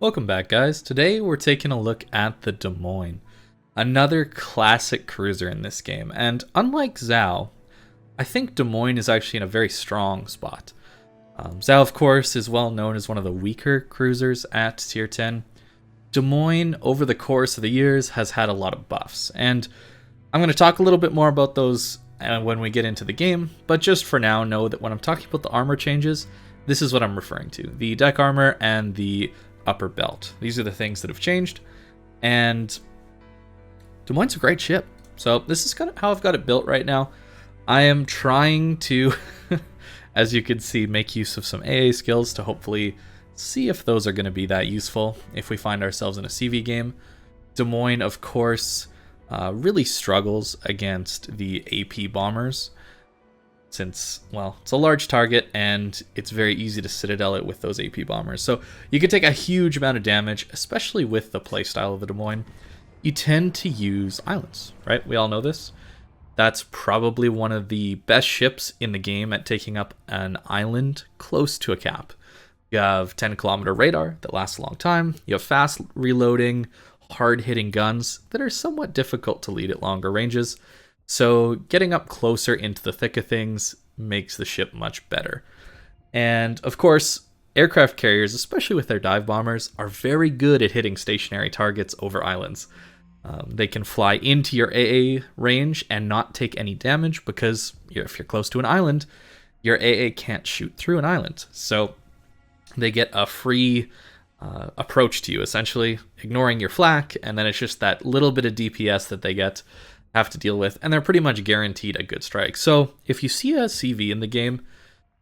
Welcome back, guys. Today we're taking a look at the Des Moines, another classic cruiser in this game. And unlike Zhao, I think Des Moines is actually in a very strong spot. Zhao, of course, is well known as one of the weaker cruisers at tier 10. Des Moines, over the course of the years, has had a lot of buffs. And I'm going to talk a little bit more about those when we get into the game, but just for now, know that when I'm talking about the armor changes, this is what I'm referring to. The deck armor and the upper belt. These are the things that have changed, and Des Moines is a great ship. So this is kind of how I've got it built right now. I am trying to, as you can see, make use of some AA skills to hopefully see if those are going to be that useful if we find ourselves in a CV game. Des Moines, of course, really struggles against the AP bombers, since, well, it's a large target and it's very easy to citadel it with those AP bombers. So you can take a huge amount of damage, especially with the playstyle of the Des Moines. You tend to use islands, right? We all know this. That's probably one of the best ships in the game at taking up an island close to a cap. You have 10-kilometer radar that lasts a long time. You have fast reloading, hard-hitting guns that are somewhat difficult to lead at longer ranges. So getting up closer into the thick of things makes the ship much better. And of course, aircraft carriers, especially with their dive bombers, are very good at hitting stationary targets over islands. They can fly into your AA range and not take any damage because if you're close to an island, your AA can't shoot through an island. So they get a free approach to you, essentially, ignoring your flak, and then it's just that little bit of DPS that they have to deal with, and they're pretty much guaranteed a good strike. So if you see a CV in the game,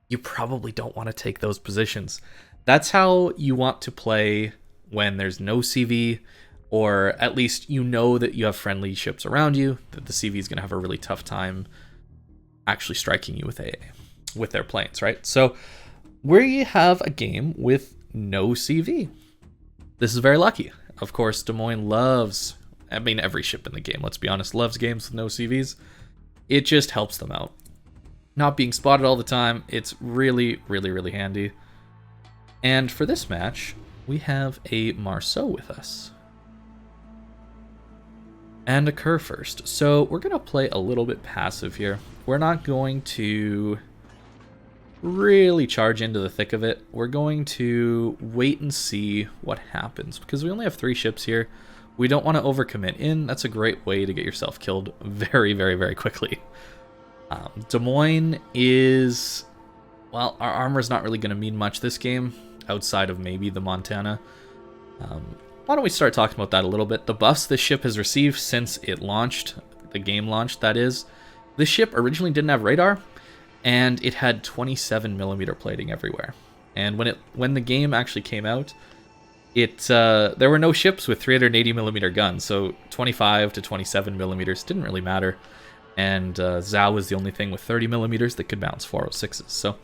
you probably don't want to take those positions. That's how you want to play when there's no CV, or at least you know that you have friendly ships around you, that the CV is going to have a really tough time actually striking you with their planes, right? So we have a game with no CV. This is very lucky. Of course, Des Moines loves, every ship in the game, let's be honest, loves games with no CVs. It just helps them out. Not being spotted all the time, it's really, really, really handy. And for this match, we have a Marceau with us. And a Kerr first. So we're going to play a little bit passive here. We're not going to really charge into the thick of it. We're going to wait and see what happens, because we only have 3 ships here. We don't want to overcommit in. That's a great way to get yourself killed very, very, very quickly. Des Moines is, well, our armor is not really going to mean much this game, outside of maybe the Montana. Why don't we start talking about that a little bit? The buffs this ship has received since it launched, the game launched, that is. This ship originally didn't have radar, and it had 27mm plating everywhere. And when the game actually came out, there were no ships with 380mm guns, so 25 to 27mm didn't really matter. And Zhao was the only thing with 30mm that could bounce 406s. So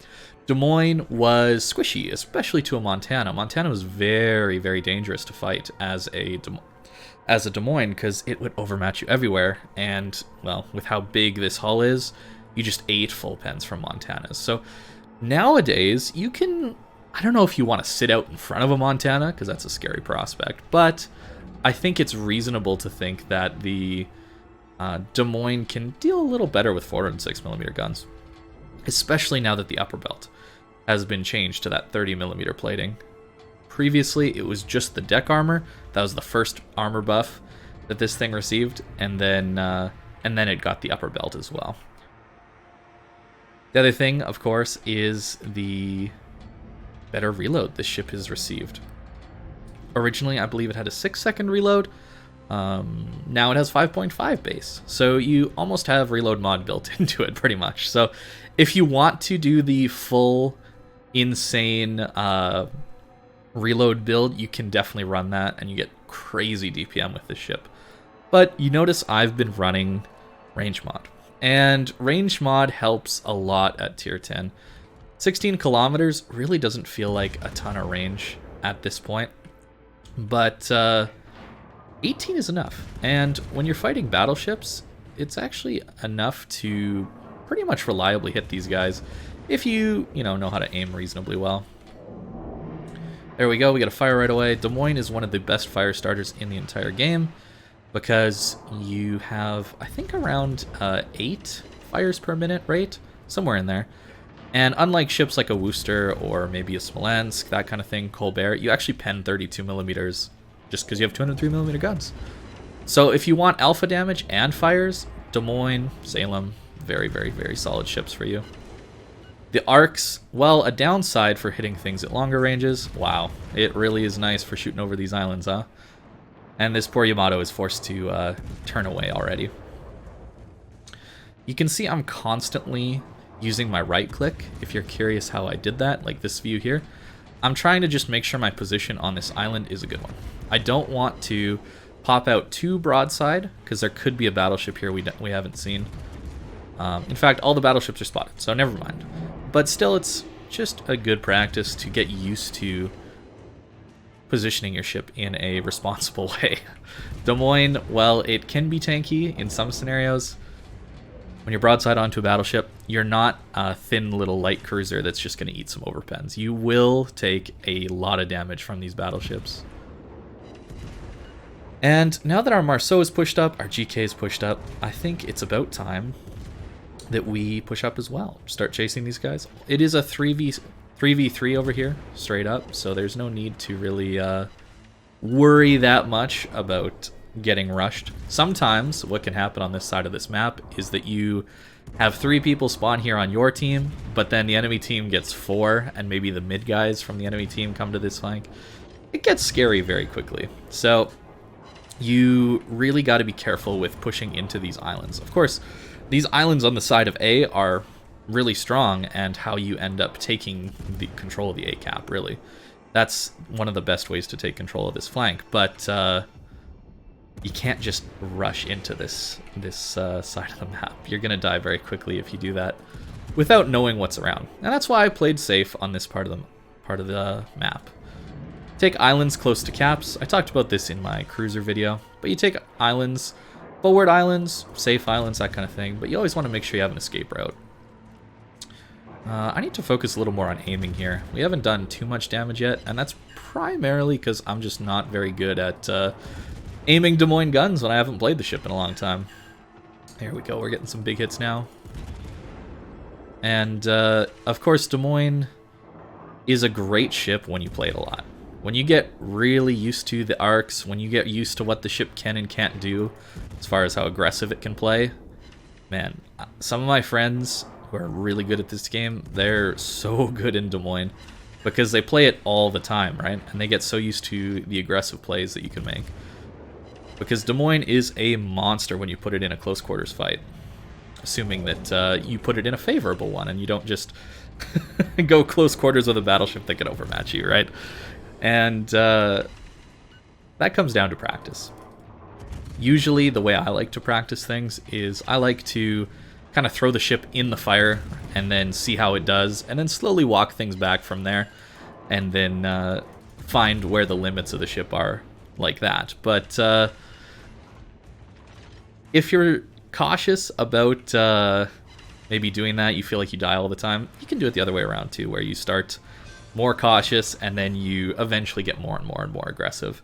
Des Moines was squishy, especially to a Montana. Montana was very, very dangerous to fight as a Des Moines, because it would overmatch you everywhere. And, well, with how big this hull is, you just ate full pens from Montanas. So nowadays, you can, I don't know if you want to sit out in front of a Montana, because that's a scary prospect, but I think it's reasonable to think that the Des Moines can deal a little better with 406mm guns, especially now that the upper belt has been changed to that 30mm plating. Previously, it was just the deck armor. That was the first armor buff that this thing received, and then it got the upper belt as well. The other thing, of course, is the better reload this ship has received. Originally, I believe it had a 6-second reload. Now it has 5.5 base. So you almost have reload mod built into it, pretty much. So if you want to do the full insane reload build, you can definitely run that, and you get crazy DPM with this ship. But you notice I've been running range mod. And range mod helps a lot at tier 10. 16 kilometers really doesn't feel like a ton of range at this point, but 18 is enough. And when you're fighting battleships, it's actually enough to pretty much reliably hit these guys if you know how to aim reasonably well. There we go, we got a fire right away. Des Moines is one of the best fire starters in the entire game because you have, I think, around 8 fires per minute rate, somewhere in there. And unlike ships like a Worcester or maybe a Smolensk, that kind of thing, Colbert, you actually pen 32 millimeters just because you have 203 millimeter guns. So if you want alpha damage and fires, Des Moines, Salem, very, very, very solid ships for you. The arcs, well, a downside for hitting things at longer ranges. Wow, it really is nice for shooting over these islands, huh? And this poor Yamato is forced to turn away already. You can see I'm constantly using my right click, if you're curious how I did that, like this view here. I'm trying to just make sure my position on this island is a good one. I don't want to pop out too broadside, because there could be a battleship here we haven't seen. In fact, all the battleships are spotted, so never mind. But still, it's just a good practice to get used to positioning your ship in a responsible way. Des Moines, well, it can be tanky in some scenarios. When you're broadside onto a battleship, you're not a thin little light cruiser that's just going to eat some overpens. You will take a lot of damage from these battleships. And now that our Marceau is pushed up, our GK is pushed up, I think it's about time that we push up as well. Start chasing these guys. It is a 3v3 over here, straight up, so there's no need to really worry that much about getting rushed. Sometimes what can happen on this side of this map is that you have 3 people spawn here on your team, but then the enemy team gets 4, and maybe the mid guys from the enemy team come to this flank. It gets scary very quickly. So you really got to be careful with pushing into these islands. Of course, these islands on the side of A are really strong, and how you end up taking the control of the A cap, really. That's one of the best ways to take control of this flank, but you can't just rush into this side of the map. You're going to die very quickly if you do that without knowing what's around. And that's why I played safe on this part of the map. Take islands close to caps. I talked about this in my cruiser video, but you take islands, forward islands, safe islands, that kind of thing, but you always want to make sure you have an escape route. I need to focus a little more on aiming here. We haven't done too much damage yet, and that's primarily because I'm just not very good at aiming Des Moines guns when I haven't played the ship in a long time. There we go, we're getting some big hits now. And of course, Des Moines is a great ship when you play it a lot. When you get really used to the arcs, when you get used to what the ship can and can't do, as far as how aggressive it can play, man, some of my friends who are really good at this game, they're so good in Des Moines because they play it all the time, right? And they get so used to the aggressive plays that you can make. Because Des Moines is a monster when you put it in a close quarters fight, assuming that you put it in a favorable one and you don't just go close quarters with a battleship that can overmatch you, right? And that comes down to practice. Usually the way I like to practice things is I like to kind of throw the ship in the fire and then see how it does, and then slowly walk things back from there, and then find where the limits of the ship are like that. But if you're cautious about maybe doing that, you feel like you die all the time, you can do it the other way around too, where you start more cautious, and then you eventually get more and more and more aggressive.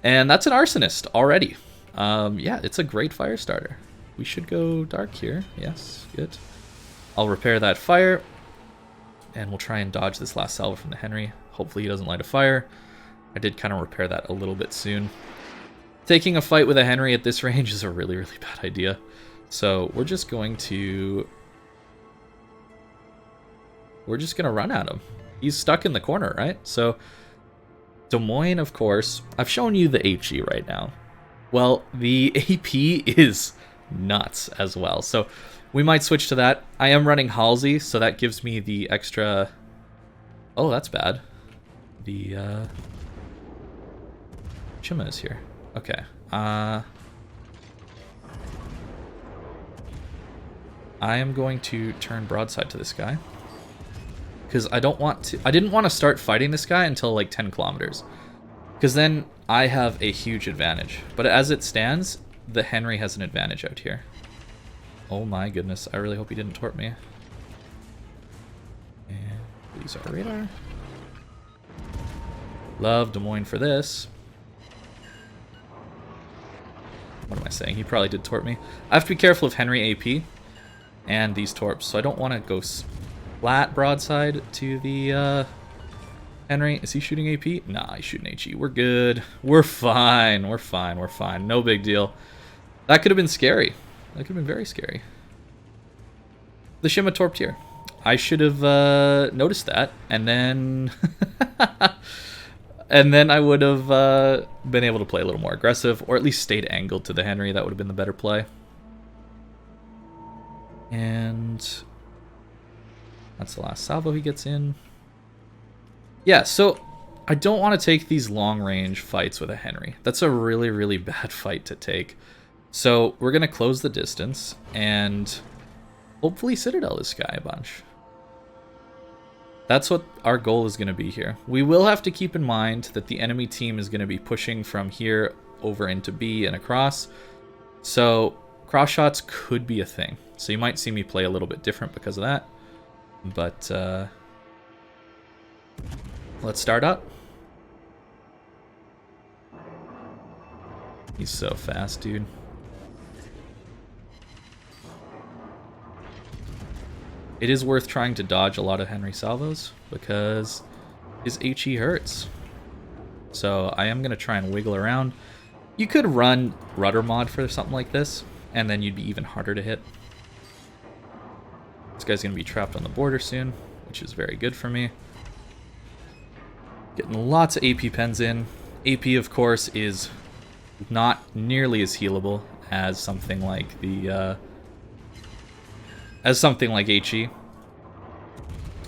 And that's an arsonist already. Yeah, it's a great fire starter. We should go dark here. Yes, good. I'll repair that fire, and we'll try and dodge this last salvo from the Henry. Hopefully he doesn't light a fire. I did kind of repair that a little bit soon. Taking a fight with a Henry at this range is a really, really bad idea. So we're just going to run at him. He's stuck in the corner, right? So Des Moines, of course, I've shown you the HG right now. Well, the AP is nuts as well. So we might switch to that. I am running Halsey, so that gives me the extra... Oh, that's bad. The Chima is here. Okay. I am going to turn broadside to this guy, because I didn't want to start fighting this guy until like 10 kilometers, because then I have a huge advantage. But as it stands, the Henry has an advantage out here. Oh my goodness, I really hope he didn't torp me. And use our radar. Love Des Moines for this. What am I saying? He probably did torp me. I have to be careful of Henry AP and these torps, so I don't want to go flat broadside to the Henry. Is he shooting AP? Nah, he's shooting HE. We're good. We're fine. We're fine. We're fine. No big deal. That could have been scary. That could have been very scary. The Shima torped here. I should have noticed that, and then and then I would have been able to play a little more aggressive, or at least stayed angled to the Henry. That would have been the better play. And that's the last salvo he gets in. Yeah, so I don't want to take these long-range fights with a Henry. That's a really, really bad fight to take. So we're going to close the distance and hopefully Citadel this guy a bunch. That's what our goal is going to be here. We will have to keep in mind that the enemy team is going to be pushing from here over into B and across. So cross shots could be a thing. So you might see me play a little bit different because of that. But let's start up. He's so fast, dude. It is worth trying to dodge a lot of Henry salvos because his HE hurts. So I am going to try and wiggle around. You could run rudder mod for something like this, and then you'd be even harder to hit. This guy's going to be trapped on the border soon, which is very good for me. Getting lots of AP pens in. AP, of course, is not nearly as healable as something like the HE.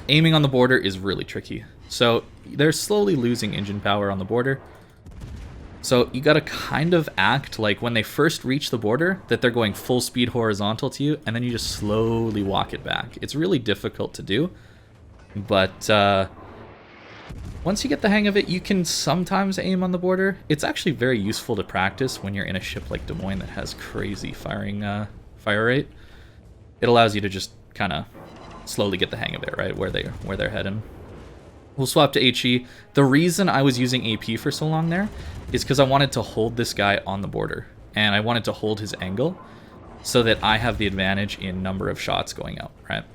Aiming on the border is really tricky. So they're slowly losing engine power on the border. So you gotta kind of act like when they first reach the border that they're going full speed horizontal to you, and then you just slowly walk it back. It's really difficult to do, but once you get the hang of it, you can sometimes aim on the border. It's actually very useful to practice when you're in a ship like Des Moines that has crazy fire rate. It allows you to just kind of slowly get the hang of it, right, where they're heading. We'll swap to HE. The reason I was using AP for so long there is because I wanted to hold this guy on the border, and I wanted to hold his angle so that I have the advantage in number of shots going out, right?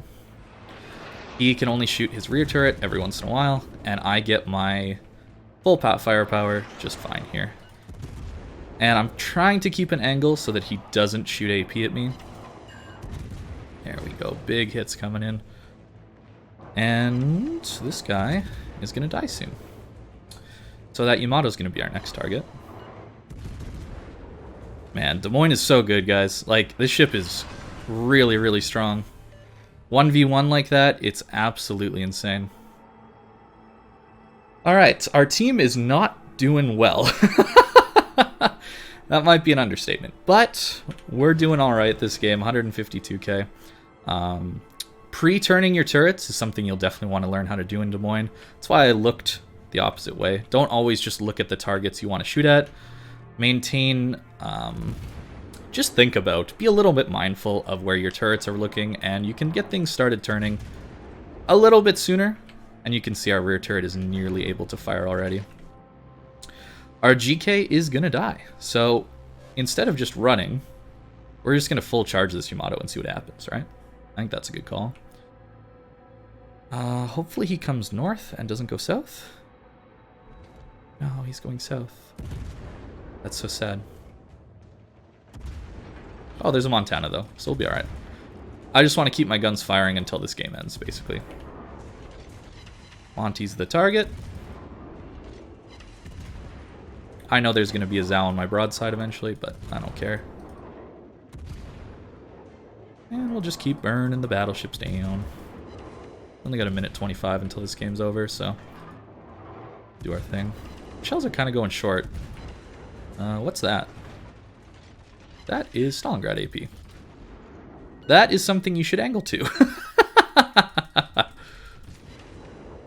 He can only shoot his rear turret every once in a while, and I get my full firepower just fine here. And I'm trying to keep an angle so that he doesn't shoot AP at me. There we go, big hits coming in. And this guy is going to die soon. So that Yamato is going to be our next target. Man, Des Moines is so good, guys. Like, this ship is really, really strong. 1v1 like that, it's absolutely insane. Alright, our team is not doing well. That might be an understatement. But we're doing alright this game, 152k. Pre-turning your turrets is something you'll definitely want to learn how to do in Des Moines. That's why I looked the opposite way. Don't always just look at the targets you want to shoot at. Maintain, just think about, be a little bit mindful of where your turrets are looking, and you can get things started turning a little bit sooner, and you can see our rear turret is nearly able to fire already. Our GK is going to die, so instead of just running, we're just going to full charge this Yamato and see what happens, right? I think that's a good call. Hopefully he comes north and doesn't go south. No, he's going south. That's so sad. Oh, there's a Montana, though, so we'll be alright. I just want to keep my guns firing until this game ends, basically. Monty's the target. I know there's going to be a Zao on my broadside eventually, but I don't care. And we'll just keep burning the battleships down. Only got a minute 25 until this game's over, so do our thing. Shells are kind of going short. What's that? That is Stalingrad AP. That is something you should angle to.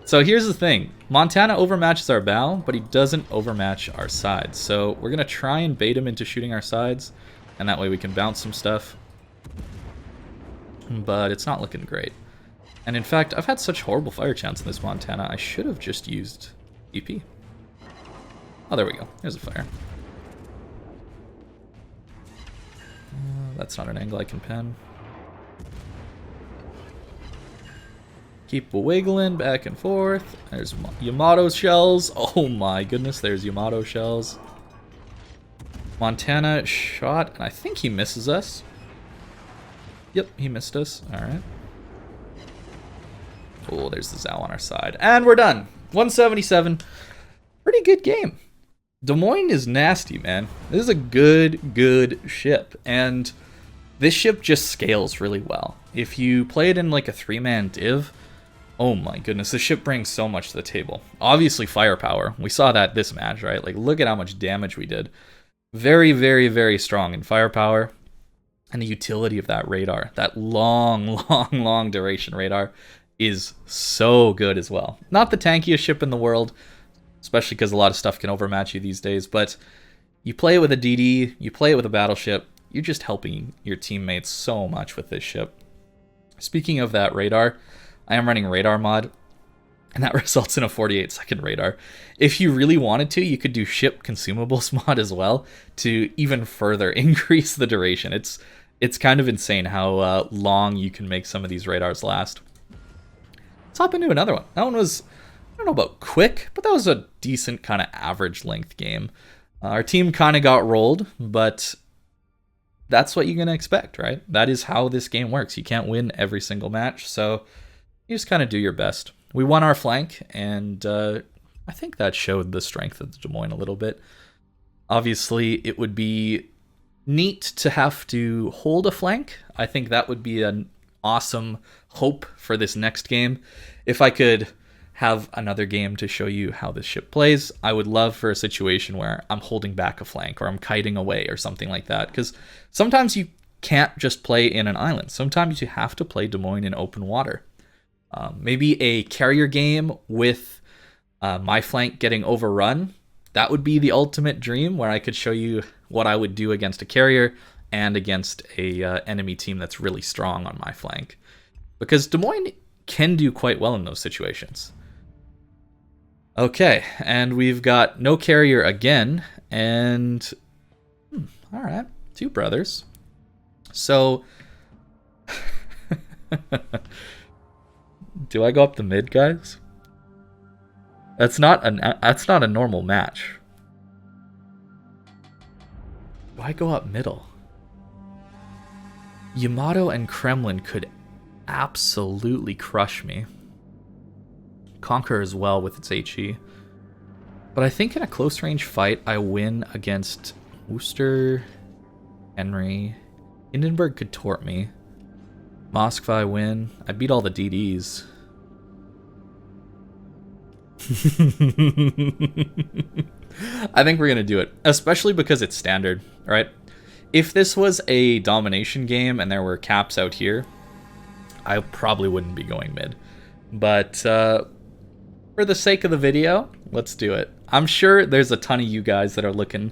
So here's the thing. Montana overmatches our bow, but he doesn't overmatch our sides. So we're going to try and bait him into shooting our sides, and that way we can bounce some stuff. But it's not looking great. And in fact, I've had such horrible fire chance in this Montana, I should have just used EP. Oh, there we go. There's a fire. That's not an angle I can pen. Keep wiggling back and forth. There's Yamato shells. Oh my goodness, there's Yamato shells. Montana shot, and I think he misses us. Yep, he missed us. Alright. Oh, there's the Zao on our side. And we're done. 177. Pretty good game. Des Moines is nasty, man. This is a good ship. And this ship just scales really well. If you play it in like a 3-man div, oh my goodness, this ship brings so much to the table. Obviously firepower. We saw that this match, right? Like, look at how much damage we did. Very strong in firepower. And the utility of that radar, that long duration radar, is so good as well. Not the tankiest ship in the world, especially because a lot of stuff can overmatch you these days, but you play it with a DD, you play it with a battleship, you're just helping your teammates so much with this ship. Speaking of that radar, I am running radar mod, and that results in a 48-second radar. If you really wanted to, you could do ship consumables mod as well to even further increase the duration. It's kind of insane how long you can make some of these radars last. Let's hop into another one. That one was, I don't know about quick, but that was a decent kind of average length game. Our team kind of got rolled, but that's what you're going to expect, right? That is how this game works. You can't win every single match, so you just kind of do your best. We won our flank, and I think that showed the strength of the Des Moines a little bit. Obviously, it would be neat to have to hold a flank. I think that would be an awesome hope for this next game. If I could have another game to show you how this ship plays, I would love for a situation where I'm holding back a flank or I'm kiting away or something like that, because sometimes you can't just play in an island. Sometimes you have to play Des Moines in open water. Maybe a carrier game with my flank getting overrun. That would be the ultimate dream, where I could show you what I would do against a carrier and against a enemy team that's really strong on my flank. Because Des Moines can do quite well in those situations. Okay, and we've got no carrier again, and all right, 2 brothers. So do I go up the mid, guys? That's not a normal match. Do I go up middle? Yamato and Kremlin could absolutely crush me. Conquer as well with its HE. But I think in a close range fight, I win against Worcester, Henry. Hindenburg could tort me. Moskva I win. I beat all the DDs. I think we're going to do it, especially because it's standard, right? If this was a domination game and there were caps out here, I probably wouldn't be going mid. But for the sake of the video, let's do it. I'm sure there's a ton of you guys that are looking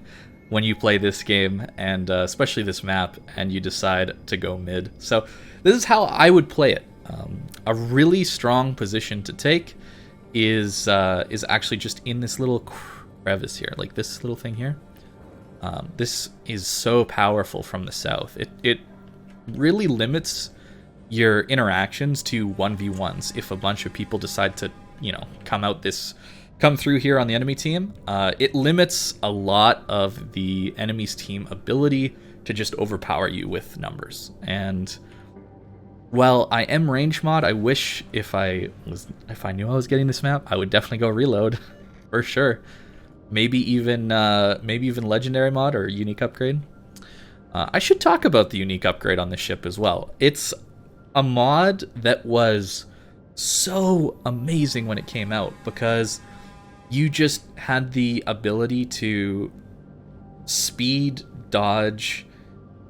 when you play this game, and especially this map, and you decide to go mid. So this is how I would play it. A really strong position to take is actually just in this little crevice here, like this little thing here. This is so powerful from the south. It really limits your interactions to 1v1s if a bunch of people decide to, you know, come through here on the enemy team. It limits a lot of the enemy's team ability to just overpower you with numbers. And while I am range mod, I wish if I knew I was getting this map, I would definitely go reload for sure. Maybe even legendary mod or unique upgrade. I should talk about the unique upgrade on this ship as well. It's a mod that was so amazing when it came out, because you just had the ability to speed dodge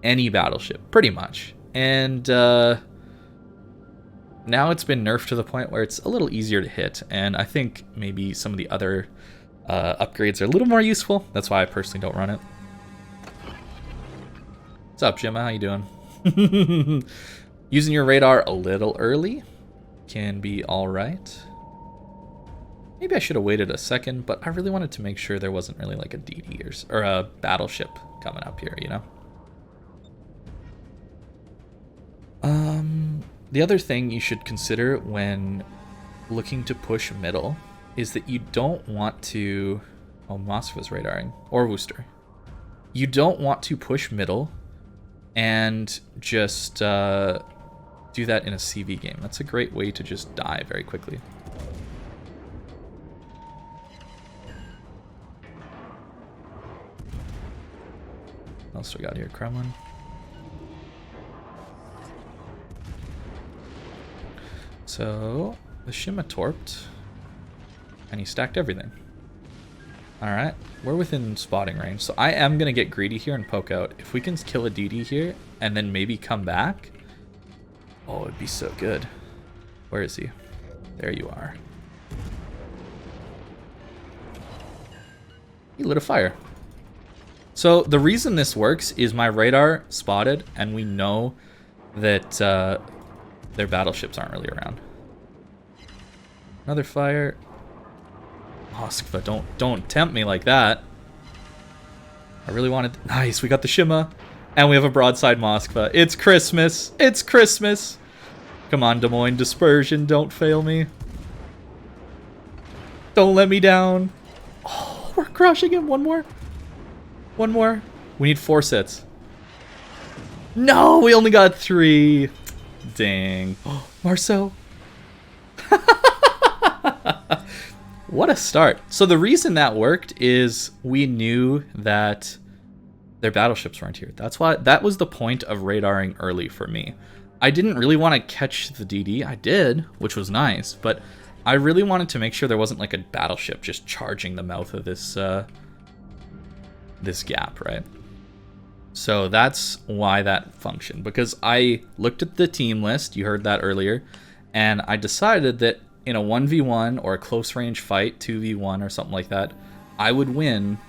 any battleship, pretty much. And now it's been nerfed to the point where it's a little easier to hit, and I think maybe some of the other upgrades are a little more useful. That's why I personally don't run it. What's up, Gemma? How you doing? Using your radar a little early can be all right. Maybe I should have waited a second, but I really wanted to make sure there wasn't really like a DD or a battleship coming up here, you know? The other thing you should consider when looking to push middle is that you don't want to... Oh, Moskva's radaring. Or Worcester. You don't want to push middle and just do that in a CV game. That's a great way to just die very quickly. What else do we got here? Kremlin. So, the Shima torped, and he stacked everything. Alright, we're within spotting range, so I am going to get greedy here and poke out. If we can kill a DD here, and then maybe come back, oh, it'd be so good. Where is he? There you are. He lit a fire. So, the reason this works is my radar spotted, and we know that their battleships aren't really around. Another fire. Moskva, don't tempt me like that. I really wanted... Nice, we got the Shima. And we have a broadside Moskva. It's Christmas. It's Christmas. Come on, Des Moines Dispersion. Don't fail me. Don't let me down. Oh, we're crushing him. One more. One more. We need 4 sets. No, we only got 3. Dang. Oh, Marceau. What a start. So the reason that worked is we knew that their battleships weren't here. That's why that was the point of radaring early for me. I didn't really want to catch the DD. I did, which was nice, but I really wanted to make sure there wasn't like a battleship just charging the mouth of this this gap, right? So that's why that functioned, because I looked at the team list, you heard that earlier, and I decided that in a 1v1 or a close range fight, 2v1 or something like that, I would win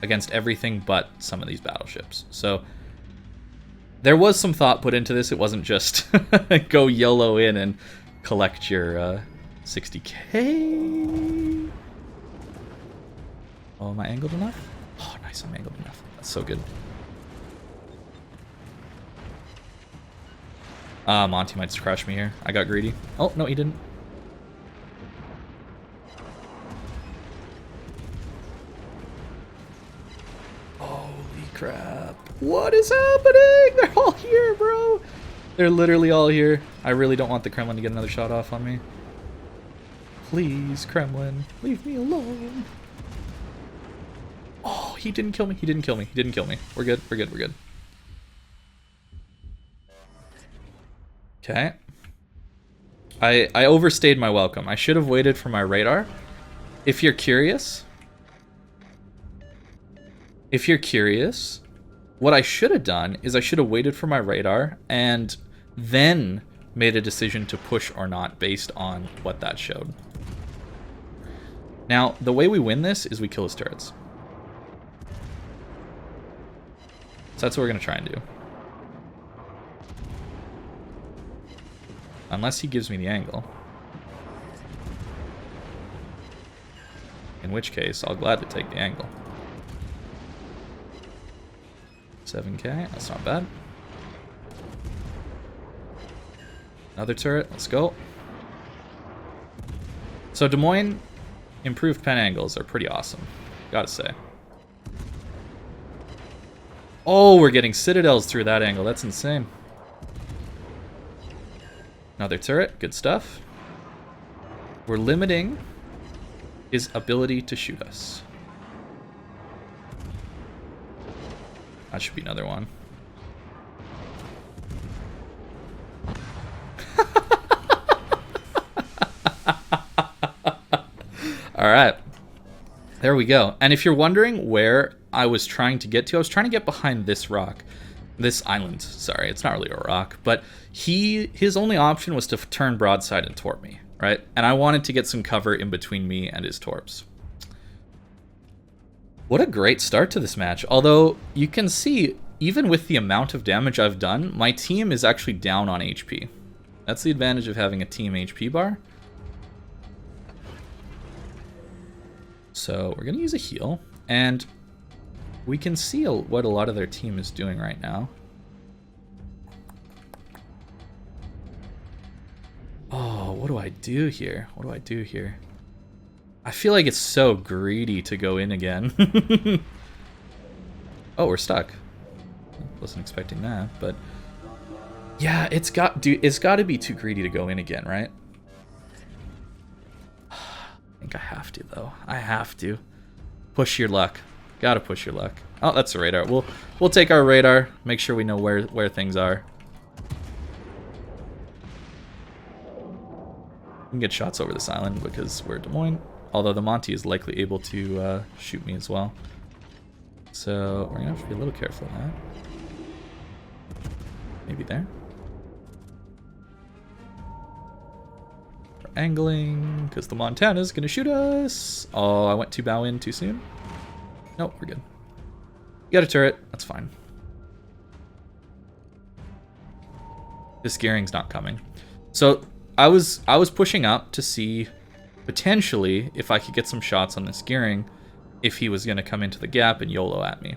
against everything but some of these battleships. So there was some thought put into this. It wasn't just go YOLO in and collect your 60k. Oh, am I angled enough? Oh, nice, I'm angled enough. That's so good. Monty might just crush me here. I got greedy. Oh, no, he didn't. Holy crap. What is happening? They're all here, bro. They're literally all here. I really don't want the Kremlin to get another shot off on me. Please, Kremlin, leave me alone. Oh, he didn't kill me. He didn't kill me. He didn't kill me. We're good. We're good. We're good. Okay. I overstayed my welcome. I should have waited for my radar. If you're curious, what I should have done is I should have waited for my radar and then made a decision to push or not based on what that showed. Now, the way we win this is we kill his turrets. So that's what we're going to try and do. Unless he gives me the angle. In which case, I'll gladly take the angle. 7k, that's not bad. Another turret, let's go. So Des Moines improved pen angles are pretty awesome, gotta say. Oh, we're getting citadels through that angle, that's insane. Another turret, good stuff. We're limiting his ability to shoot us. That should be another one. Alright. There we go. And if you're wondering where I was trying to get to, I was trying to get behind this rock. This island, sorry, it's not really a rock, but his only option was to turn broadside and torp me, right? And I wanted to get some cover in between me and his torps. What a great start to this match. Although, you can see, even with the amount of damage I've done, my team is actually down on HP. That's the advantage of having a team HP bar. So we're going to use a heal, and we can see what a lot of their team is doing right now. Oh, what do I do here? What do I do here? I feel like it's so greedy to go in again. Oh, we're stuck. Wasn't expecting that, but yeah, it's got to be too greedy to go in again, right? I think I have to though. I have to push your luck. Gotta push your luck. Oh, that's the radar. We'll take our radar. Make sure we know where things are. We can get shots over this island because we're Des Moines. Although the Monty is likely able to shoot me as well. So we're gonna have to be a little careful of that. Maybe there. We're angling because the Montana's gonna shoot us. Oh, I went too bow in too soon. Nope, we're good. You got a turret, that's fine. This gearing's not coming. So I was pushing up to see potentially if I could get some shots on this gearing if he was gonna come into the gap and YOLO at me.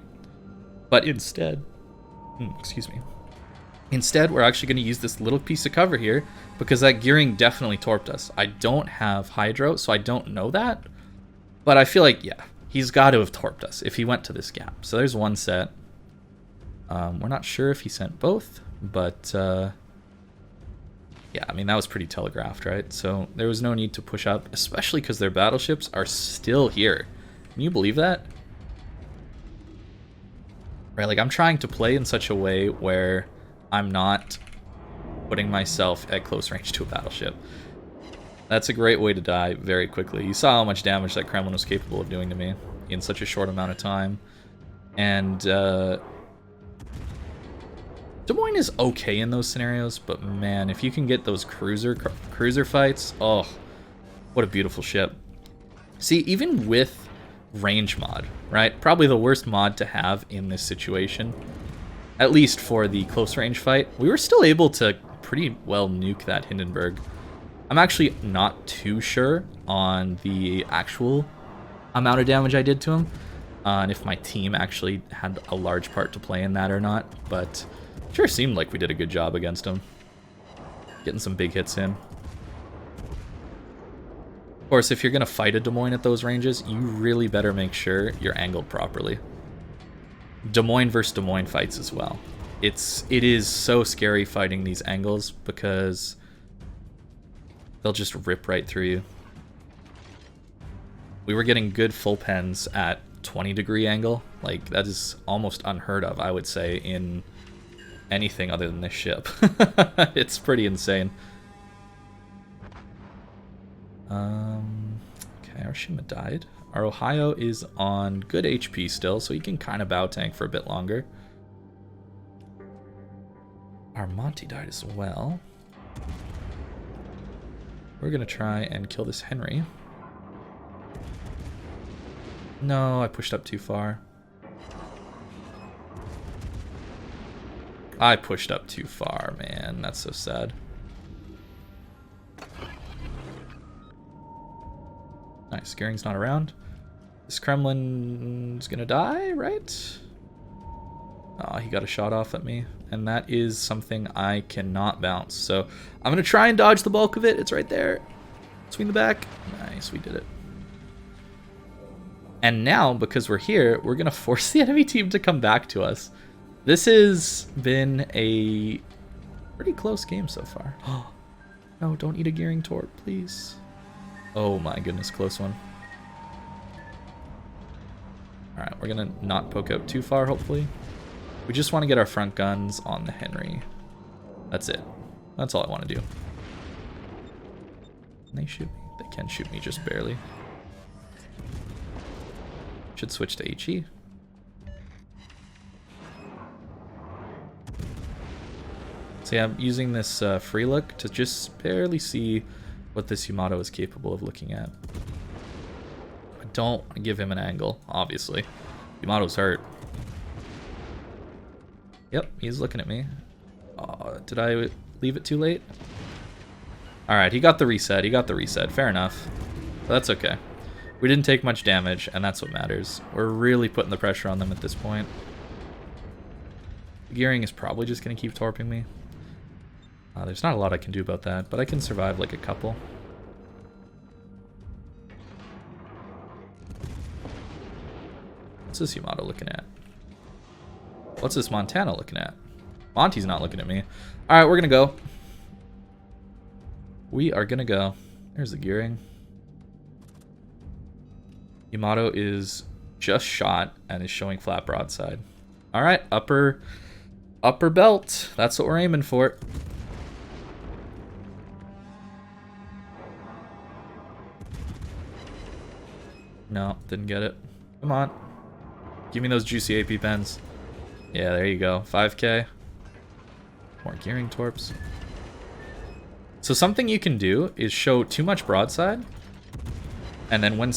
But instead, excuse me. Instead, we're actually gonna use this little piece of cover here because that gearing definitely torped us. I don't have hydro, so I don't know that. But I feel like, yeah, he's got to have torped us if he went to this gap. So there's one set. We're not sure if he sent both, but yeah, I mean, that was pretty telegraphed, right? So there was no need to push up, especially because their battleships are still here. Can you believe that? Right, like I'm trying to play in such a way where I'm not putting myself at close range to a battleship. That's a great way to die very quickly. You saw how much damage that Kremlin was capable of doing to me in such a short amount of time. And Des Moines is okay in those scenarios, but man, if you can get those cruiser fights, oh, what a beautiful ship. See, even with range mod, right? Probably the worst mod to have in this situation, at least for the close range fight, we were still able to pretty well nuke that Hindenburg. I'm actually not too sure on the actual amount of damage I did to him, and if my team actually had a large part to play in that or not, but sure seemed like we did a good job against him. Getting some big hits in. Of course, if you're going to fight a Des Moines at those ranges, you really better make sure you're angled properly. Des Moines versus Des Moines fights as well. It is so scary fighting these angles because they'll just rip right through you. We were getting good full pens at 20-degree angle. Like, that is almost unheard of, I would say, in anything other than this ship. It's pretty insane. Okay, our Shima died. Our Ohio is on good HP still, so he can kind of bow tank for a bit longer. Our Monty died as well. We're gonna try and kill this Henry. No, I pushed up too far. I pushed up too far, man. That's so sad. Nice, Gearing's not around. This Kremlin's gonna die, right? Oh, he got a shot off at me, and that is something I cannot bounce. So I'm gonna try and dodge the bulk of it. It's right there. Swing the back. Nice, we did it. And now, because we're here, we're gonna force the enemy team to come back to us. This has been a pretty close game so far. Oh, no, don't eat a Gearing torp, please. Oh my goodness, close one. Alright, we're gonna not poke out too far, hopefully. We just want to get our front guns on the Henry. That's it. That's all I want to do. Can they shoot me? They can shoot me, just barely. Should switch to HE. So yeah, I'm using this free look to just barely see what this Yamato is capable of looking at. I don't want to give him an angle, obviously. Yamato's hurt. Yep, he's looking at me. Oh, did I leave it too late? Alright, he got the reset. He got the reset. Fair enough. But that's okay. We didn't take much damage, and that's what matters. We're really putting the pressure on them at this point. Gearing is probably just going to keep torping me. There's not a lot I can do about that, but I can survive like a couple. What's this Yamato looking at? What's this Montana looking at? Monty's not looking at me. Alright, we're gonna go. We are gonna go. There's the gearing. Yamato is just shot and is showing flat broadside. Alright, upper belt. That's what we're aiming for. No, didn't get it. Come on. Give me those juicy AP pens. Yeah, there you go. 5k. More gearing torps. So something you can do is show too much broadside, and then when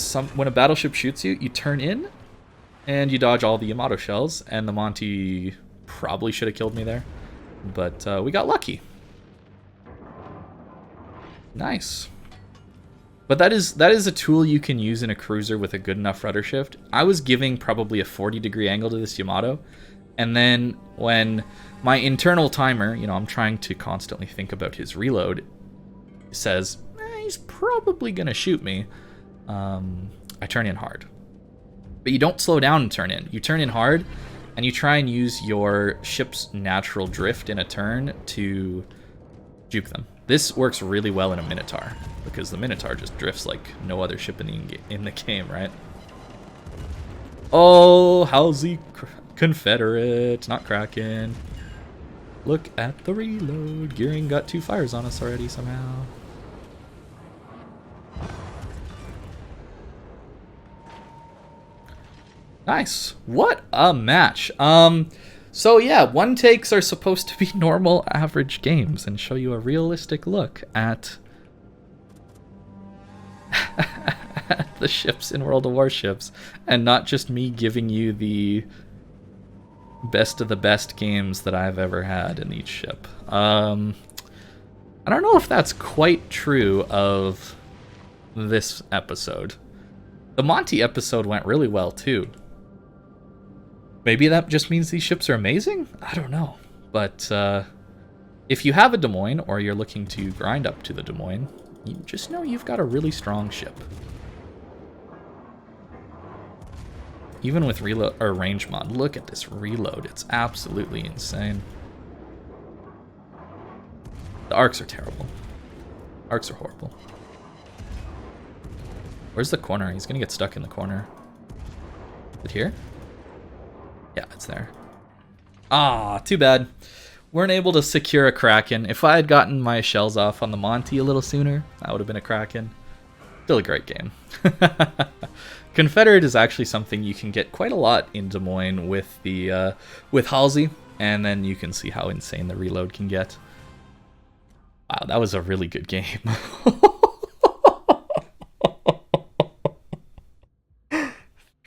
a battleship shoots you, you turn in, and you dodge all the Yamato shells, and the Monty probably should have killed me there, but we got lucky. Nice. But that is a tool you can use in a cruiser with a good enough rudder shift. I was giving probably a 40-degree angle to this Yamato, and then when my internal timer, you know, I'm trying to constantly think about his reload, says, he's probably going to shoot me, I turn in hard. But you don't slow down and turn in. You turn in hard, and you try and use your ship's natural drift in a turn to juke them. This works really well in a Minotaur, because the Minotaur just drifts like no other ship in the game, right? Oh, how's the Confederate? Not Kraken. Look at the reload. Gearing got 2 fires on us already somehow. Nice. What a match. So yeah, one takes are supposed to be normal average games and show you a realistic look at the ships in World of Warships, and not just me giving you the best of the best games that I've ever had in each ship. I don't know if that's quite true of this episode. The Monty episode went really well too. Maybe that just means these ships are amazing? I don't know. But if you have a Des Moines, or you're looking to grind up to the Des Moines, you just know you've got a really strong ship. Even with reload or range mod, look at this reload. It's absolutely insane. The arcs are terrible. Arcs are horrible. Where's the corner? He's gonna get stuck in the corner. Is it here? Yeah, it's there. Ah, too bad. Weren't able to secure a Kraken. If I had gotten my shells off on the Monty a little sooner, that would have been a Kraken. Still a great game. Confederate is actually something you can get quite a lot in Des Moines with the with Halsey, and then you can see how insane the reload can get. Wow, that was a really good game.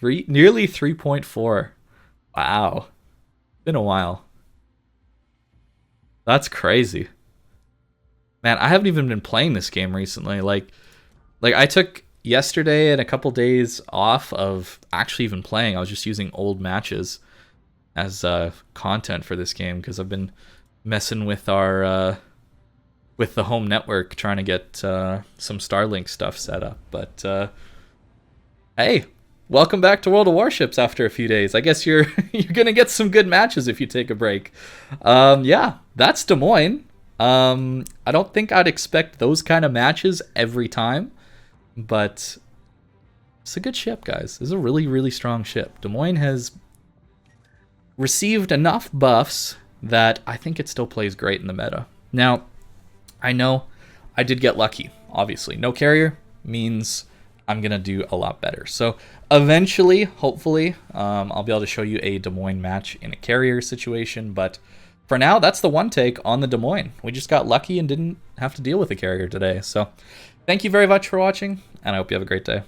Nearly 3.4. Wow. Been a while. That's crazy. Man, I haven't even been playing this game recently. Like I took yesterday and a couple days off of actually even playing. I was just using old matches as content for this game because I've been messing with our with the home network, trying to get some Starlink stuff set up. But hey, welcome back to World of Warships after a few days. I guess you're gonna get some good matches if you take a break. Yeah, that's Des Moines. I don't think I'd expect those kind of matches every time, but it's a good ship, guys. It's a really, really strong ship. Des Moines has received enough buffs that I think it still plays great in the meta. Now, I know I did get lucky, obviously. No carrier means I'm going to do a lot better. So eventually, hopefully, I'll be able to show you a Des Moines match in a carrier situation. But for now, that's the one take on the Des Moines. We just got lucky and didn't have to deal with a carrier today. So thank you very much for watching, and I hope you have a great day.